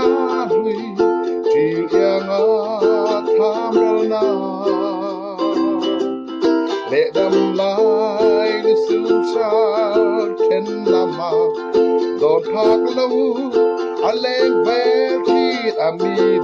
na hui chỉ yang a tham dal na lệ đầm lai đi sương sa trên lama đón thác lâu a lên về khi ami